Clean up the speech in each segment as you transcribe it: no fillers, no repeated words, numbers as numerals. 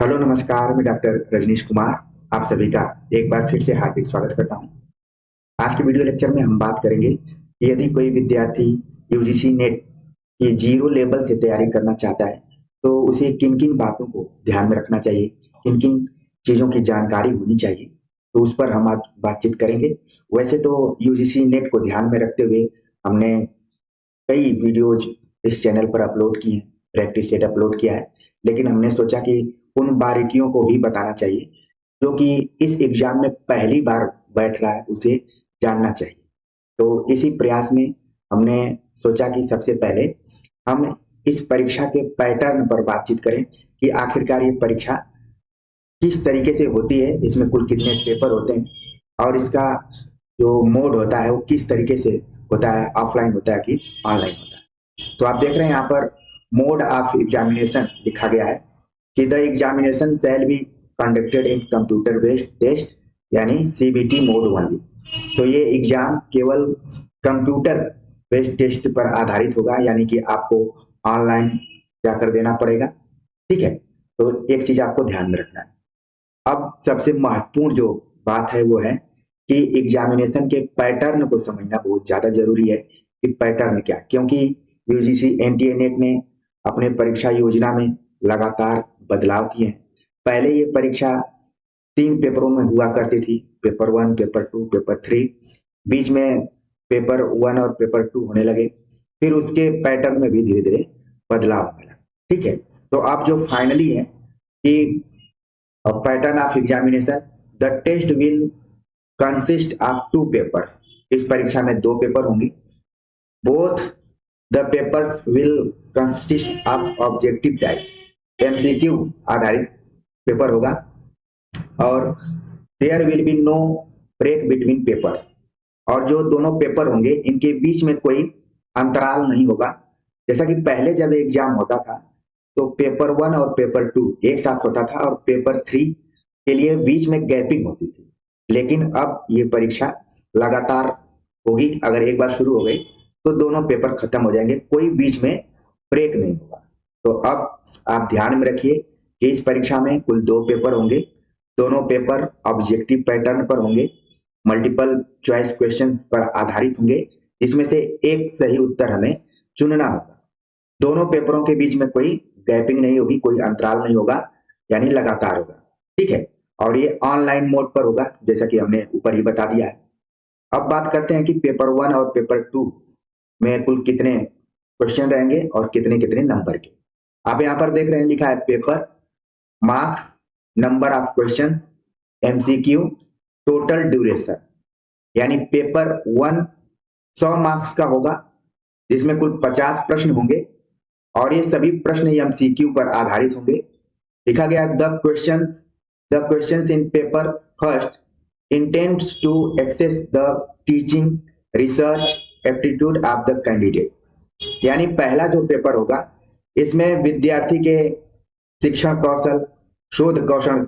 Hello नमस्कार, मैं doctor Rajneesh Kumar आप सभी का एक बार फिर से हार्दिक स्वागत करता हूं। आज के वीडियो लेक्चर में हम बात करेंगे कि यदि कोई विद्यार्थी यूजीसी नेट की जीरो लेवल से तैयारी करना चाहता है तो उसे किन किन बातों को ध्यान में रखना चाहिए, किन किन चीज़ों की जानकारी होनी चाहिए, तो उस पर हम आज बातचीत करेंगे। वैसे तो यूजीसी नेट को ध्यान में रखते हुए हमने कई वीडियोज इस चैनल पर अपलोड किए हैं, प्रैक्टिस सेट अपलोड किया है, लेकिन हमने सोचा कि उन बारीकियों को भी बताना चाहिए जो कि इस एग्जाम में पहली बार बैठ रहा है उसे जानना चाहिए। तो इसी प्रयास में हमने सोचा कि सबसे पहले हम इस परीक्षा के पैटर्न पर बातचीत करें कि आखिरकार ये परीक्षा किस तरीके से होती है, इसमें कुल कितने पेपर होते हैं और इसका जो मोड होता है वो किस तरीके से होता है, ऑफलाइन होता है कि ऑनलाइन होता है। तो आप देख रहे हैं यहाँ पर मोड ऑफ एग्जामिनेशन लिखा गया है कि the examination shall be conducted in computer based test यानी सीबीटी मोड ओनली। तो ये एग्जाम केवल कंप्यूटर बेस्ड टेस्ट पर आधारित होगा, यानी कि आपको ऑनलाइन जाकर देना पड़ेगा। ठीक है, तो एक चीज आपको ध्यान में रखना है। अब सबसे महत्वपूर्ण जो बात है वो है कि एग्जामिनेशन के पैटर्न को समझना बहुत ज्यादा जरूरी है कि पैटर्न क्या, क्योंकि यूजीसी एनटीए नेट ने अपने परीक्षा योजना में लगातार बदलाव किए हैं। पहले ये परीक्षा 3 पेपरों में हुआ करती थी, पेपर 1, पेपर 2, पेपर 3। बीच में पेपर 1 और पेपर 2 होने लगे, फिर उसके पैटर्न में भी धीरे धीरे बदलाव होने लगा। ठीक है, तो अब जो फाइनली है कि pattern of examination, the test will consist of 2 papers. इस परीक्षा में 2 पेपर होंगे। Both the papers will consist of objective type, MCQ आधारित पेपर होगा और there will be no break between papers. और जो दोनों पेपर होंगे इनके बीच में कोई अंतराल नहीं होगा। जैसा कि पहले जब एग्जाम होता था तो पेपर 1 और पेपर 2 एक साथ होता था और पेपर 3 के लिए बीच में गैपिंग होती थी, लेकिन अब ये परीक्षा लगातार होगी। अगर एक बार शुरू हो गई तो दोनों पेपर खत्म हो जाएंगे, कोई बीच में ब्रेक नहीं होगा। तो अब आप ध्यान में रखिए कि इस परीक्षा में कुल 2 पेपर होंगे। दोनों पेपर ऑब्जेक्टिव पैटर्न पर होंगे, मल्टीपल चॉइस क्वेश्चंस पर आधारित होंगे, इसमें से एक सही उत्तर हमें चुनना होगा। दोनों पेपरों के बीच में कोई गैपिंग नहीं होगी, कोई अंतराल नहीं होगा, यानी लगातार होगा। ठीक है, और ये ऑनलाइन मोड पर होगा जैसा कि हमने ऊपर ही बता दिया है। अब बात करते हैं कि पेपर 1 और पेपर 2 में कुल कितने क्वेश्चन रहेंगे और कितने कितने नंबर के। आप यहाँ पर देख रहे हैं लिखा है paper, marks, number of question, MCQ, total duration. यानी पेपर 1 100 मार्क्स का होगा जिसमें कुल 50 प्रश्न होंगे और ये सभी प्रश्न एमसीक्यू पर आधारित होंगे। लिखा गया the questions in paper first intends to access the teaching research aptitude of the candidate। यानी पहला जो पेपर होगा इसमें विद्यार्थी के शिक्षण कौशल, शोध कौशल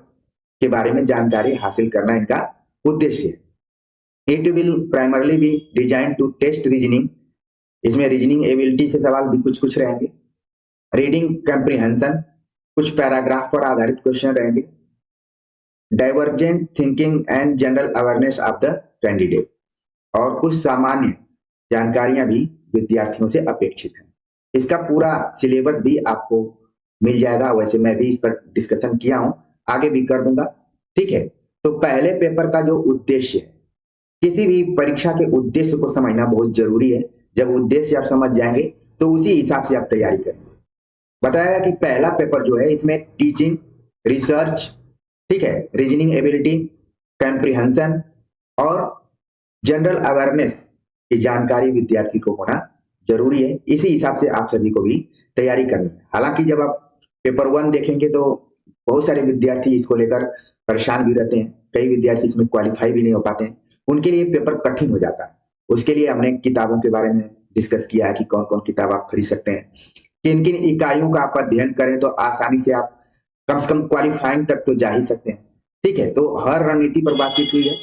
के बारे में जानकारी हासिल करना इनका उद्देश्य है। It will primarily be design to test reasoning. इसमें रीजनिंग एबिलिटी से सवाल भी कुछ कुछ रहेंगे। रीडिंग कंप्रीहेंशन, कुछ पैराग्राफ पर आधारित क्वेश्चन रहेंगे। Divergent thinking and general awareness of the candidate, और कुछ सामान्य जानकारियां भी विद्यार्थियों से अपेक्षित है। इसका पूरा सिलेबस भी आपको मिल जाएगा, वैसे मैं भी इस पर डिस्कशन किया हूं, आगे भी कर दूंगा। ठीक है, तो पहले पेपर का जो उद्देश्य है, किसी भी परीक्षा के उद्देश्य को समझना बहुत जरूरी है। जब उद्देश्य आप समझ जाएंगे तो उसी हिसाब से आप तैयारी करेंगे। बताया कि पहला पेपर जो है इसमें टीचिंग, रिसर्च, ठीक है, रीजनिंग एबिलिटी, कंप्रीहेंशन और जनरल अवेयरनेस की जानकारी विद्यार्थी को होना जरूरी है। इसी हिसाब से आप सभी को भी तैयारी करनी है। हालांकि जब आप पेपर 1 देखेंगे तो बहुत सारे विद्यार्थी इसको लेकर परेशान भी रहते हैं, कई विद्यार्थी इसमें क्वालिफाई भी नहीं हो पाते हैं, उनके लिए पेपर कठिन हो जाता है। उसके लिए हमने किताबों के बारे में डिस्कस किया है कि कौन कौन किताब आप खरीद सकते हैं, किन किन इकाइयों का आप अध्ययन करें तो आसानी से आप कम से कम क्वालिफाइंग तक तो जा ही सकते हैं। ठीक है, तो हर रणनीति पर बातचीत हुई है,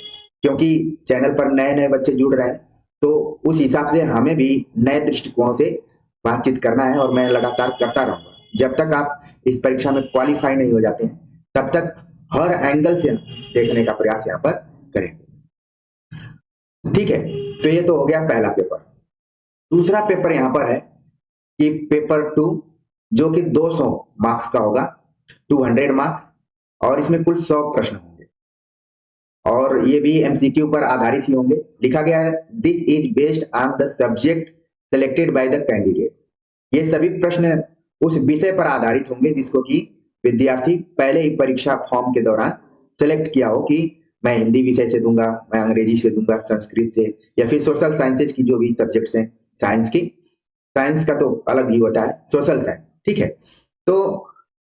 क्योंकि चैनल पर नए नए बच्चे जुड़ रहे हैं तो उस हिसाब से हमें भी नए दृष्टिकोण से बातचीत करना है और मैं लगातार करता रहूंगा जब तक आप इस परीक्षा में क्वालिफाई नहीं हो जाते हैं, तब तक हर एंगल से देखने का प्रयास यहाँ पर करेंगे। ठीक है, तो ये तो हो गया पहला पेपर। दूसरा पेपर यहाँ पर है कि पेपर 2, जो कि 200 मार्क्स का होगा, 200 मार्क्स, और इसमें कुल 100 प्रश्न होंगे और ये भी एमसीक्यू पर आधारित ही होंगे। लिखा गया है this is based on the subject selected by the candidate. ये सभी प्रश्न उस विषय पर आधारित होंगे जिसको कि विद्यार्थी पहले ही परीक्षा फॉर्म के दौरान सेलेक्ट किया हो कि मैं हिंदी विषय से दूंगा, मैं अंग्रेजी से दूंगा, संस्कृत से, या फिर सोशल साइंसेज की जो भी सब्जेक्ट्स हैं, साइंस की, साइंस का तो अलग ही होता है, सोशल साइंस। ठीक है, तो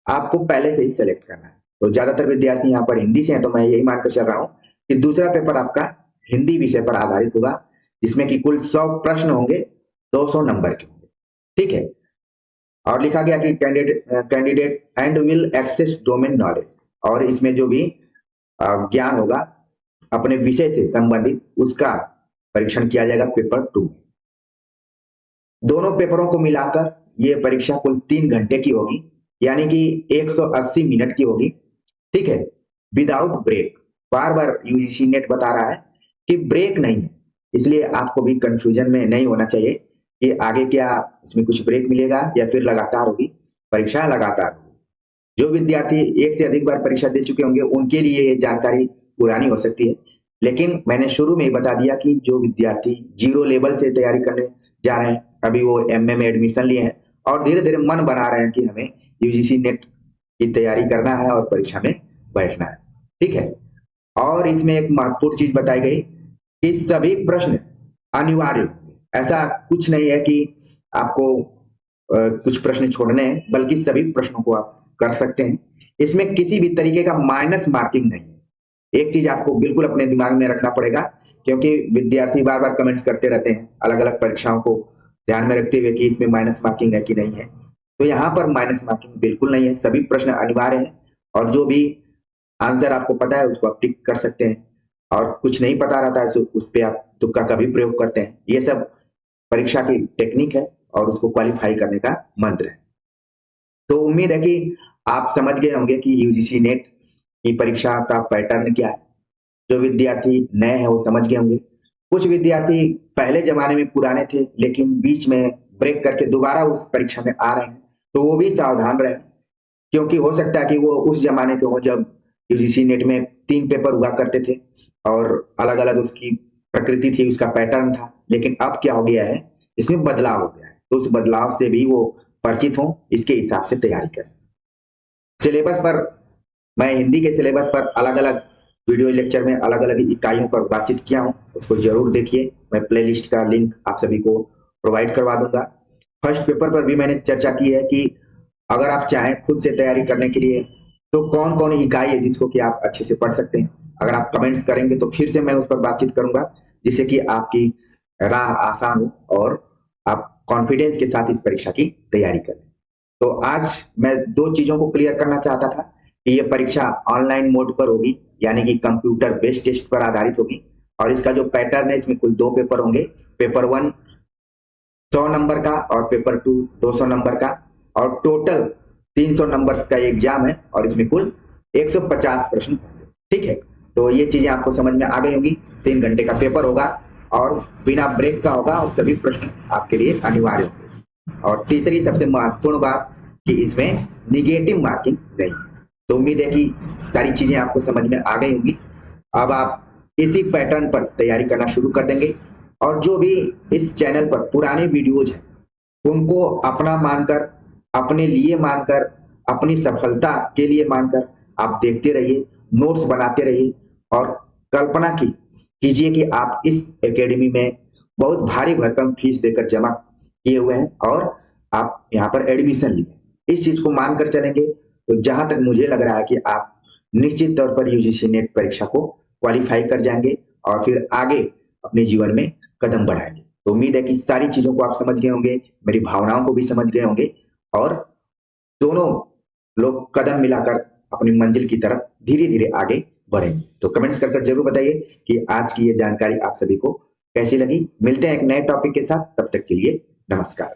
आपको पहले से ही सेलेक्ट करना है। तो ज्यादातर विद्यार्थी यहाँ पर हिंदी से हैं, तो मैं यही मानकर चल रहा हूँ कि दूसरा पेपर आपका हिंदी विषय पर आधारित होगा, जिसमें कि कुल 100 प्रश्न होंगे, 200 नंबर के होंगे। ठीक है, और लिखा गया कि candidate and will access domain knowledge, और इसमें जो भी ज्ञान होगा अपने विषय से संबंधित उसका परीक्षण किया जाएगा पेपर 2 में। दोनों पेपरों को मिलाकर ये परीक्षा कुल 3 घंटे की होगी, यानी कि 180 मिनट की होगी। ठीक है, विदाउट ब्रेक। बार बार यूजीसी नेट बता रहा है कि ब्रेक नहीं है, इसलिए आपको भी कंफ्यूजन में नहीं होना चाहिए कि आगे क्या इसमें कुछ ब्रेक मिलेगा या फिर लगातार होगी परीक्षा, लगातार होगी। जो विद्यार्थी एक से अधिक बार परीक्षा दे चुके होंगे उनके लिए ये जानकारी पुरानी हो सकती है, लेकिन मैंने शुरू में ही बता दिया कि जो विद्यार्थी 0 लेवल से तैयारी करने जा रहे हैं, अभी वो एमए में एडमिशन लिए हैं और धीरे धीरे मन बना रहे हैं कि हमें यूजीसी नेट की तैयारी करना है और परीक्षा में बैठना है। ठीक है, और इसमें एक महत्वपूर्ण चीज बताई गई कि सभी प्रश्न अनिवार्य, ऐसा कुछ नहीं है कि आपको कुछ प्रश्न छोड़ने हैं, बल्कि सभी प्रश्नों को आप कर सकते हैं। इसमें किसी भी तरीके का माइनस मार्किंग नहीं है। एक चीज आपको बिल्कुल अपने दिमाग में रखना पड़ेगा, क्योंकि विद्यार्थी बार बार कमेंट्स करते रहते हैं अलग अलग परीक्षाओं को ध्यान में रखते हुए कि इसमें माइनस मार्किंग है कि नहीं है। तो यहाँ पर माइनस मार्किंग बिल्कुल नहीं है, सभी प्रश्न अनिवार्य हैं और जो भी आंसर आपको पता है उसको आप टिक कर सकते हैं, और कुछ नहीं पता रहता है उस पर आप तुक्का का भी प्रयोग करते हैं। ये सब परीक्षा की टेक्निक है और उसको क्वालिफाई करने का मंत्र है। तो उम्मीद है कि आप समझ गए होंगे कि यूजीसी नेट की परीक्षा का पैटर्न क्या है। जो विद्यार्थी नए हैं वो समझ गए होंगे। कुछ विद्यार्थी पहले जमाने में पुराने थे लेकिन बीच में ब्रेक करके दोबारा उस परीक्षा में आ रहे हैं, तो वो भी सावधान रहे, क्योंकि हो सकता है कि वो उस जमाने के हो जब यूजीसी नेट में 3 पेपर हुआ करते थे और अलग अलग उसकी प्रकृति थी, उसका पैटर्न था। लेकिन अब क्या हो गया है, इसमें बदलाव हो गया है, तो उस बदलाव से भी वो परिचित हों, इसके हिसाब से तैयारी करें। सिलेबस पर मैं हिंदी के सिलेबस पर अलग अलग वीडियो लेक्चर में अलग अलग इकाइयों पर बातचीत किया हूं, उसको जरूर देखिए। मैं प्लेलिस्ट का लिंक आप सभी को प्रोवाइड करवा दूंगा। फर्स्ट पेपर पर भी मैंने चर्चा की है कि अगर आप चाहें खुद से तैयारी करने के लिए तो कौन कौन इकाई है जिसको कि आप अच्छे से पढ़ सकते हैं। अगर आप कमेंट्स करेंगे तो फिर से मैं उस पर बातचीत करूंगा, जिससे कि आपकी राह आसान हो और आप कॉन्फिडेंस के साथ इस परीक्षा की तैयारी करें। तो आज मैं 2 चीजों को क्लियर करना चाहता था कि ये परीक्षा ऑनलाइन मोड पर होगी, यानी कि कंप्यूटर बेस्ड टेस्ट पर आधारित होगी, और इसका जो पैटर्न है इसमें कुल 2 पेपर होंगे। पेपर 1 100 नंबर का और पेपर 2 200 नंबर का, और टोटल 300 नंबर का एग्जाम है और इसमें कुल 150 प्रश्न होंगे। ठीक है, तो ये चीजें आपको समझ में आ गई होंगी। 3 घंटे का पेपर होगा और बिना ब्रेक का होगा और सभी प्रश्न आपके लिए अनिवार्य होंगे। और तीसरी सबसे महत्वपूर्ण बात कि इसमें निगेटिव मार्किंग नहीं। तो उम्मीद है कि सारी चीजें आपको समझ में आ गई होंगी। अब आप इसी पैटर्न पर तैयारी करना शुरू कर देंगे, और जो भी इस चैनल पर पुराने वीडियोज हैं उनको अपना मानकर, अपने लिए मानकर, अपनी सफलता के लिए मानकर आप देखते रहिए, नोट्स बनाते रहिए, और कल्पना कीजिए कि आप इस एकेडमी में बहुत भारी भरकम फीस देकर जमा किए हुए हैं और आप यहाँ पर एडमिशन लिए। इस चीज को मानकर चलेंगे तो जहां तक मुझे लग रहा है कि आप निश्चित तौर पर यूजीसी नेट परीक्षा को क्वालिफाई कर जाएंगे और फिर आगे अपने जीवन में कदम बढ़ाएंगे। तो उम्मीद है कि सारी चीजों को आप समझ गए होंगे, मेरी भावनाओं को भी समझ गए होंगे, और दोनों लोग कदम मिलाकर अपनी मंजिल की तरफ धीरे धीरे आगे बढ़ेंगे। तो कमेंट्स कर जरूर बताइए कि आज की ये जानकारी आप सभी को कैसी लगी। मिलते हैं एक नए टॉपिक के साथ, तब तक के लिए नमस्कार।